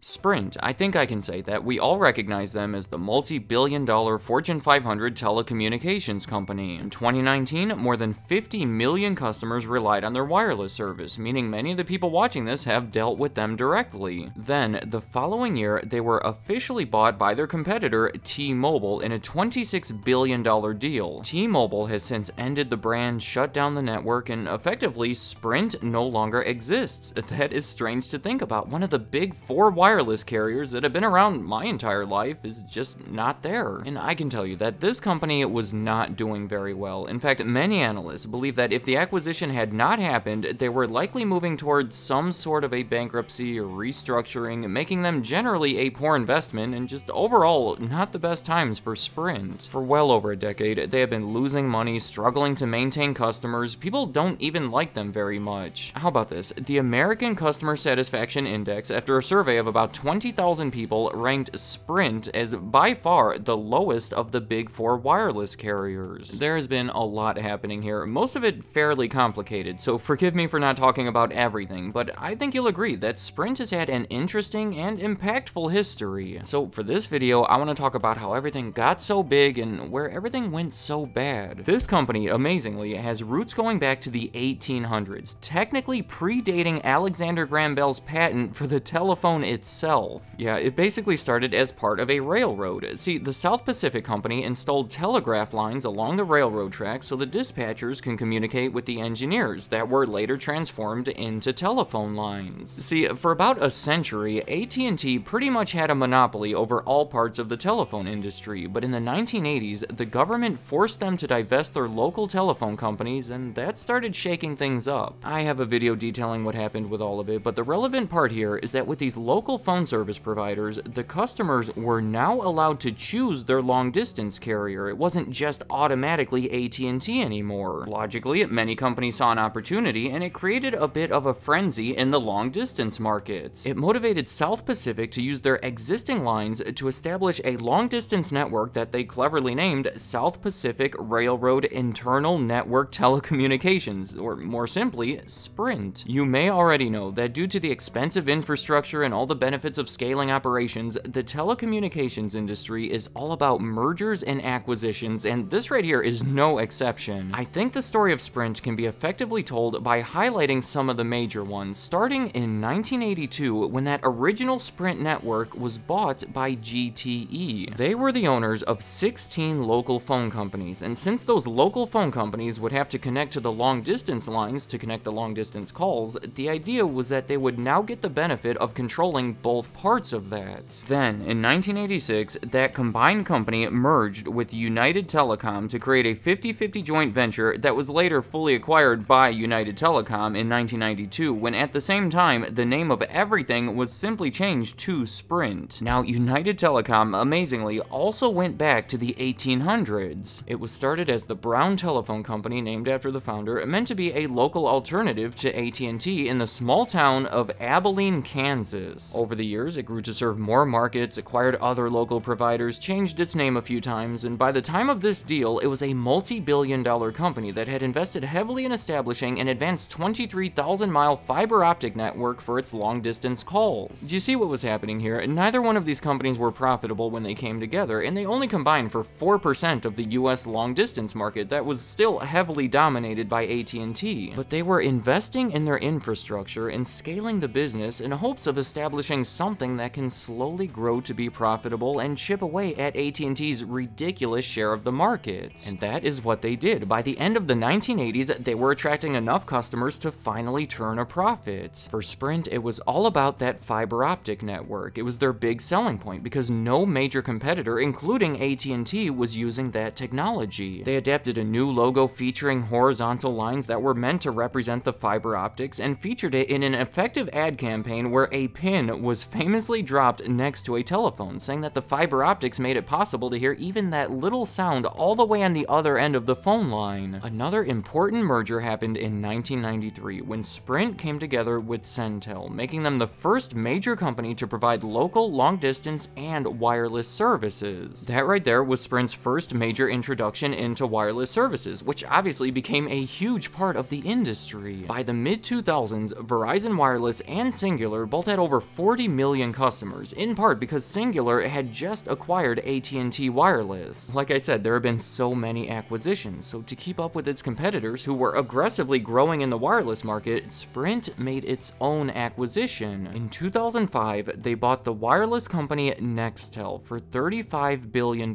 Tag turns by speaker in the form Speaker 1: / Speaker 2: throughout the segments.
Speaker 1: Sprint, I think I can say that we all recognize them as the multi-billion-dollar Fortune 500 telecommunications company. In 2019, more than 50 million customers relied on their wireless service, meaning many of the people watching this have dealt with them directly. Then, the following year, they were officially bought by their competitor, T-Mobile, in a $26 billion deal. T-Mobile has since ended the brand, shut down the network, and effectively, Sprint no longer exists. That is strange to think about. One of the big four wireless carriers that have been around my entire life is just not there. And I can tell you that this company was not doing very well. In fact, many analysts believe that if the acquisition had not happened, they were likely moving towards some sort of a bankruptcy or restructuring, making them generally a poor investment and just overall not the best times for Sprint. For well over a decade, they have been losing money, struggling to maintain customers. People don't even like them very much. How about this? The American Customer Satisfaction Index, after a survey of about 20,000 people, ranked Sprint as by far the lowest of the big four wireless carriers. There has been a lot happening here, most of it fairly complicated, so forgive me for not talking about everything, but I think you'll agree that Sprint has had an interesting and impactful history. So for this video, I want to talk about how everything got so big and where everything went so bad. This company, amazingly, has roots going back to the 1800s, technically predating Alexander Graham Bell's patent for the telephone itself. Yeah, it basically started as part of a railroad. See, the South Pacific Company installed telegraph lines along the railroad tracks so the dispatchers can communicate with the engineers that were later transformed into telephone lines. See, for about a century, AT&T pretty much had a monopoly over all parts of the telephone industry, but in the 1980s, the government forced them to divest their local telephone companies, and that started shaking things up. I have a video detailing what happened with all of it, but the relevant part here is that with these local phone service providers, the customers were now allowed to choose their long-distance carrier. It wasn't just automatically AT&T anymore. Logically, many companies saw an opportunity, and it created a bit of a frenzy in the long-distance markets. It motivated South Pacific to use their existing lines to establish a long-distance network that they cleverly named South Pacific Railroad Internal Network Telecommunications, or more simply, Sprint. You may already know that due to the expensive infrastructure and all the benefits of scaling operations, the telecommunications industry is all about mergers and acquisitions, and this right here is no exception. I think the story of Sprint can be effectively told by highlighting some of the major ones, starting in 1982 when that original Sprint network was bought by GTE. They were the owners of 16 local phone companies, and since those local phone companies would have to connect to the long-distance lines to connect the long-distance calls, the idea was that they would now get the benefit of controlling both parts of that. Then, in 1986, that combined company merged with United Telecom to create a 50-50 joint venture that was later fully acquired by United Telecom in 1992, when at the same time, the name of everything was simply changed to Sprint. Now, United Telecom, amazingly, also went back to the 1800s. It was started as the Brown Telephone Company, named after the founder, meant to be a local alternative to AT&T in the small town of Abilene, Kansas. Over the years, it grew to serve more markets, acquired other local providers, changed its name a few times, and by the time of this deal, it was a multi-billion-dollar company that had invested heavily in establishing an advanced 23,000-mile fiber optic network for its long-distance calls. Do you see what was happening here? Neither one of these companies were profitable when they came together, and they only combined for 4% of the US long-distance market that was still heavily dominated by AT&T. But they were investing in their infrastructure and scaling the business in hopes of establishing something that can slowly grow to be profitable and chip away at AT&T's ridiculous share of the market. And that is what they did. By the end of the 1980s, they were attracting enough customers to finally turn a profit. For Sprint, it was all about that fiber optic network. It was their big selling point because no major competitor, including AT&T, was using that technology. They adapted a new logo featuring horizontal lines that were meant to represent the fiber optics and featured it in an effective ad campaign where a pin was was famously dropped next to a telephone, saying that the fiber optics made it possible to hear even that little sound all the way on the other end of the phone line. Another important merger happened in 1993 when Sprint came together with Centel, making them the first major company to provide local, long-distance, and wireless services. That right there was Sprint's first major introduction into wireless services, which obviously became a huge part of the industry. By the mid-2000s, Verizon Wireless and Cingular both had over 40 million customers, in part because Cingular had just acquired AT&T Wireless. Like I said, there have been so many acquisitions, so to keep up with its competitors who were aggressively growing in the wireless market, Sprint made its own acquisition. In 2005, they bought the wireless company Nextel for $35 billion.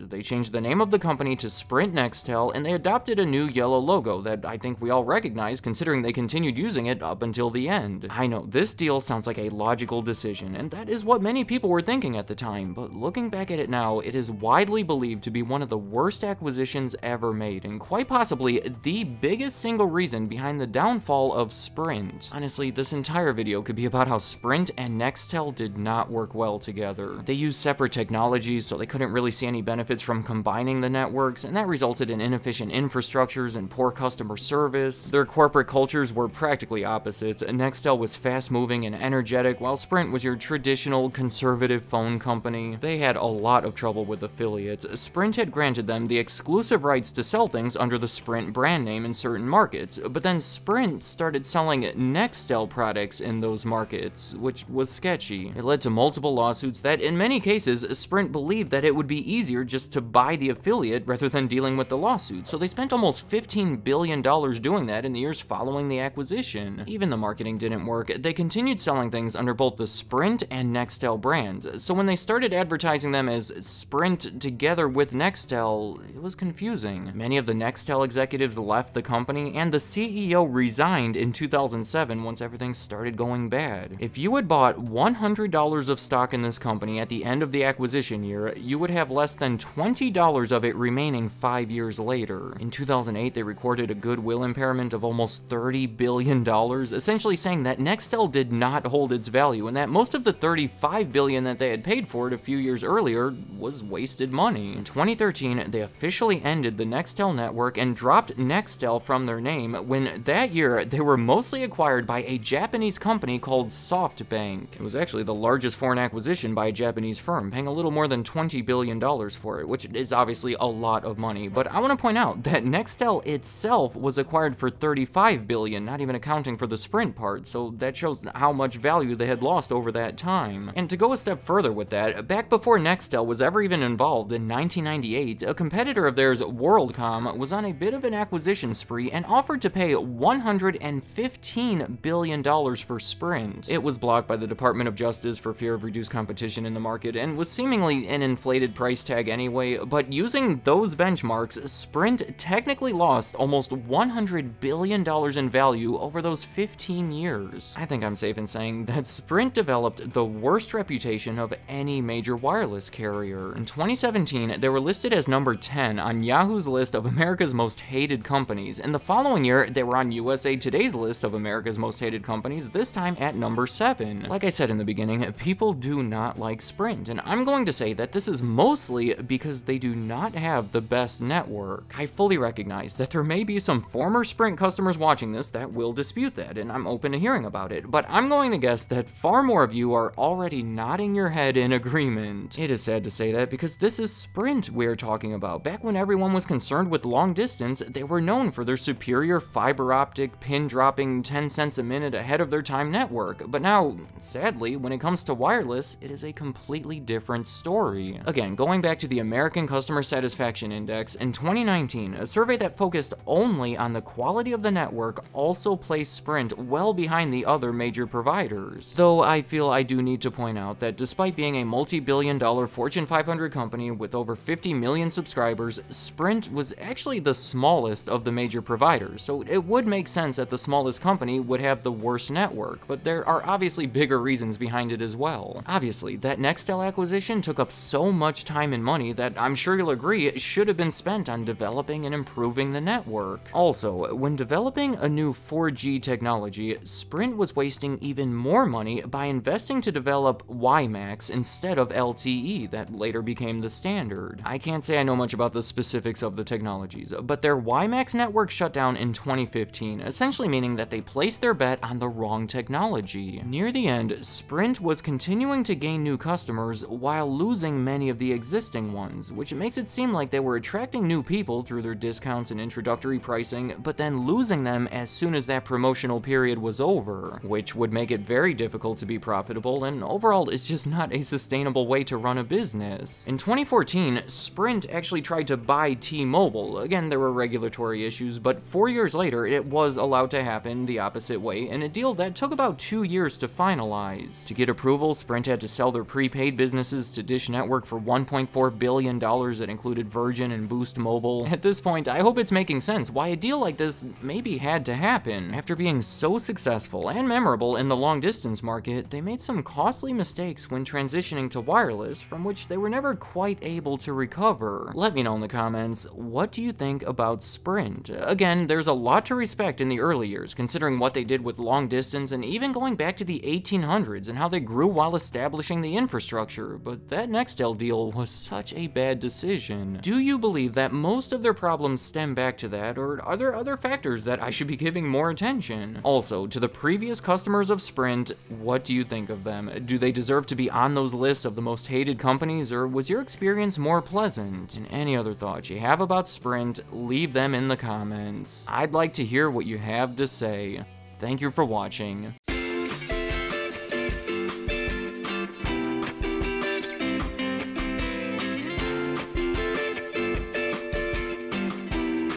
Speaker 1: They changed the name of the company to Sprint Nextel, and they adopted a new yellow logo that I think we all recognize considering they continued using it up until the end. I know, this deal sounds like a logical decision, and that is what many people were thinking at the time, but looking back at it now, it is widely believed to be one of the worst acquisitions ever made, and quite possibly the biggest single reason behind the downfall of Sprint. Honestly, this entire video could be about how Sprint and Nextel did not work well together. They used separate technologies, so they couldn't really see any benefits from combining the networks, and that resulted in inefficient infrastructures and poor customer service. Their corporate cultures were practically opposites. Nextel was fast-moving and energetic, while Sprint was your traditional conservative phone company. They had a lot of trouble with affiliates. Sprint had granted them the exclusive rights to sell things under the Sprint brand name in certain markets, but then Sprint started selling Nextel products in those markets, which was sketchy. It led to multiple lawsuits that, in many cases, Sprint believed that it would be easier just to buy the affiliate rather than dealing with the lawsuit, so they spent almost $15 billion doing that in the years following the acquisition. Even the marketing didn't work. They continued selling things under both the Sprint and Nextel brands, so when they started advertising them as Sprint together with Nextel, it was confusing. Many of the Nextel executives left the company, and the CEO resigned in 2007 once everything started going bad. If you had bought $100 of stock in this company at the end of the acquisition year, you would have less than $20 of it remaining 5 years later. In 2008, they recorded a goodwill impairment of almost $30 billion, essentially saying that Nextel did not hold its value, and that most of the $35 billion that they had paid for it a few years earlier was wasted money. In 2013, they officially ended the Nextel network and dropped Nextel from their name, when that year they were mostly acquired by a Japanese company called SoftBank. It was actually the largest foreign acquisition by a Japanese firm, paying a little more than $20 billion for it, which is obviously a lot of money. But I want to point out that Nextel itself was acquired for $35 billion, not even accounting for the Sprint part, so that shows how much value they had lost over that time. And to go a step further with that, back before Nextel was ever even involved in 1998, a competitor of theirs, WorldCom, was on a bit of an acquisition spree and offered to pay $115 billion for Sprint. It was blocked by the Department of Justice for fear of reduced competition in the market and was seemingly an inflated price tag anyway, but using those benchmarks, Sprint technically lost almost $100 billion in value over those 15 years. I think I'm safe in saying that Sprint developed the worst reputation of any major wireless carrier. In 2017, they were listed as number 10 on Yahoo's list of America's most hated companies, and the following year, they were on USA Today's list of America's most hated companies, this time at number 7. Like I said in the beginning, people do not like Sprint, and I'm going to say that this is mostly because they do not have the best network. I fully recognize that there may be some former Sprint customers watching this that will dispute that, and I'm open to hearing about it, but I'm going to guess that far more of you are already nodding your head in agreement. It is sad to say that because this is Sprint we're talking about. Back when everyone was concerned with long distance, they were known for their superior fiber optic, pin-dropping 10 cents a minute ahead of their time network, but now, sadly, when it comes to wireless, it is a completely different story. Again, going back to the American Customer Satisfaction Index, in 2019, a survey that focused only on the quality of the network also placed Sprint well behind the other major providers. Though I feel I do need to point out that despite being a multi-billion-dollar Fortune 500 company with over 50 million subscribers, Sprint was actually the smallest of the major providers, so it would make sense that the smallest company would have the worst network, but there are obviously bigger reasons behind it as well. Obviously, that Nextel acquisition took up so much time and money that I'm sure you'll agree it should have been spent on developing and improving the network. Also, when developing a new 4G technology, Sprint was wasting even more money by investing to develop WiMAX instead of LTE that later became the standard. I can't say I know much about the specifics of the technologies, but their WiMAX network shut down in 2015, essentially meaning that they placed their bet on the wrong technology. Near the end, Sprint was continuing to gain new customers while losing many of the existing ones, which makes it seem like they were attracting new people through their discounts and introductory pricing, but then losing them as soon as that promotional period was over, which would make it very difficult to be profitable, and overall it's just not a sustainable way to run a business. In 2014, Sprint actually tried to buy T-Mobile. Again, there were regulatory issues, but 4 years later it was allowed to happen the opposite way in a deal that took about 2 years to finalize. To get approval, Sprint had to sell their prepaid businesses to Dish Network for $1.4 billion that included Virgin and Boost Mobile. At this point, I hope it's making sense why a deal like this maybe had to happen. After being so successful and memorable in the long-distance market, they made some costly mistakes when transitioning to wireless, from which they were never quite able to recover. Let me know in the comments, what do you think about Sprint? Again, there's a lot to respect in the early years, considering what they did with long distance and even going back to the 1800s and how they grew while establishing the infrastructure, but that Nextel deal was such a bad decision. Do you believe that most of their problems stem back to that, or are there other factors that I should be giving more attention? Also, to the previous customers of Sprint, what do you think of them? Do they deserve to be on those lists of the most hated companies, or was your experience more pleasant? And any other thoughts you have about Sprint, leave them in the comments. I'd like to hear what you have to say. Thank you for watching.